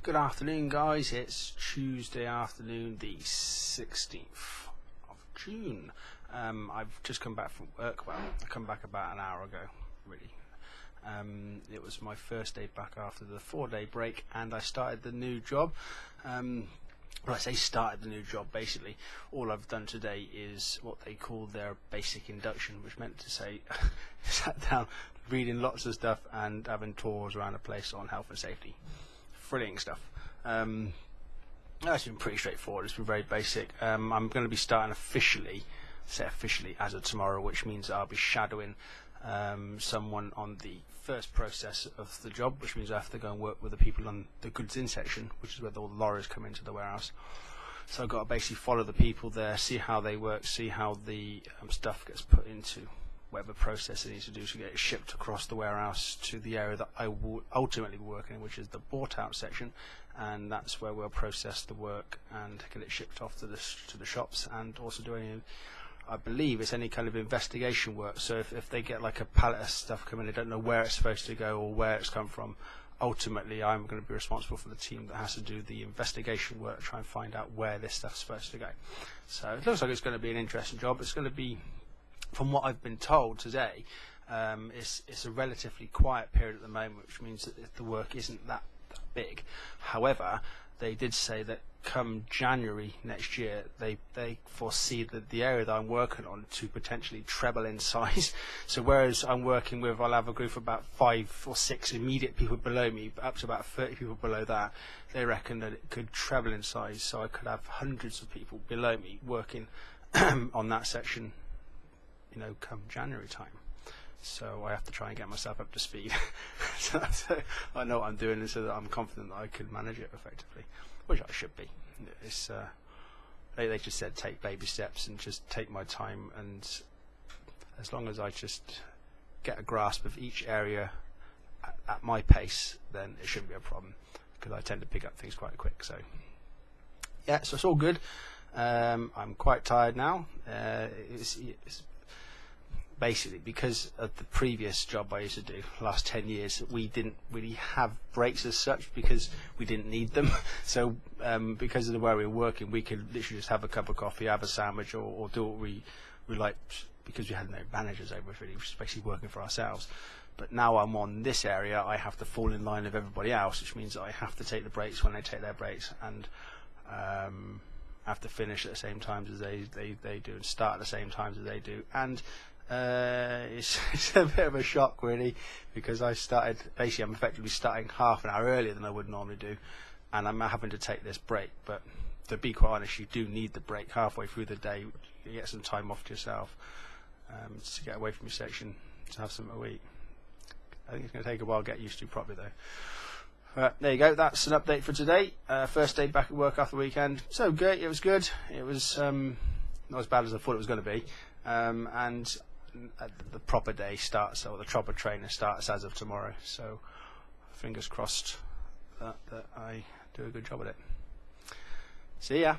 Good afternoon, guys. It's Tuesday afternoon, the 16th of June. I've just come back from work. Well, I come back about an hour ago, really. It was my first day back after the 4-day break, and I started the new job. Well, I say started the new job, basically all I've done today is what they call their basic induction, which meant to say sat down reading lots of stuff and having tours around the place on health and safety. Brilliant stuff. That's been pretty straightforward. It's been very basic. I'm going to be starting officially as of tomorrow, which means I'll be shadowing someone on the first process of the job, which means I have to go and work with the people on the goods in section, which is where all the lorries come into the warehouse. So I've got to basically follow the people there, see how they work, see how the stuff gets put into whatever process it needs to do to get it shipped across the warehouse to the area that I will ultimately be working in, which is the bought out section, and that's where we'll process the work and get it shipped off to the shops, and also do any, I believe it's any kind of investigation work. So if they get like a pallet of stuff coming, they don't know where it's supposed to go or where it's come from, ultimately I'm going to be responsible for the team that has to do the investigation work, try and find out where this stuff's supposed to go. So it looks like it's going to be an interesting job. It's going to be, from what I've been told today, it's a relatively quiet period at the moment, which means that the work isn't that big. However, they did say that come January next year, they foresee that the area that I'm working on to potentially treble in size. So whereas I'm working with, I'll have a group of about 5 or 6 immediate people below me, but up to about 30 people below that, they reckon that it could treble in size. So I could have hundreds of people below me working on that section, you know, come January time. So I have to try and get myself up to speed. so I know what I'm doing, so that I'm confident that I can manage it effectively, which I should be. It's they just said take baby steps and just take my time, and as long as I just get a grasp of each area at my pace, then it shouldn't be a problem, because I tend to pick up things quite quick. So yeah, so it's all good. I'm quite tired now. It's basically because of the previous job I used to do, the last 10 years, we didn't really have breaks as such because we didn't need them. So because of the way we were working, we could literally just have a cup of coffee, have a sandwich, or do what we liked, because we had no managers over us really, which was basically working for ourselves. But now I'm on this area, I have to fall in line with everybody else, which means that I have to take the breaks when they take their breaks, and have to finish at the same times as they do, and start at the same times as they do. And it's a bit of a shock really, because I'm effectively starting half an hour earlier than I would normally do, and I'm having to take this break. But to be quite honest, you do need the break halfway through the day. You get some time off to yourself, to get away from your section, to have something to eat. I think it's going to take a while to get used to properly though. There you go, that's an update for today. First day back at work after the weekend. So good, it was good. It was not as bad as I thought it was going to be. And the proper day starts, or the proper training starts as of tomorrow. So fingers crossed that I do a good job at it. See ya.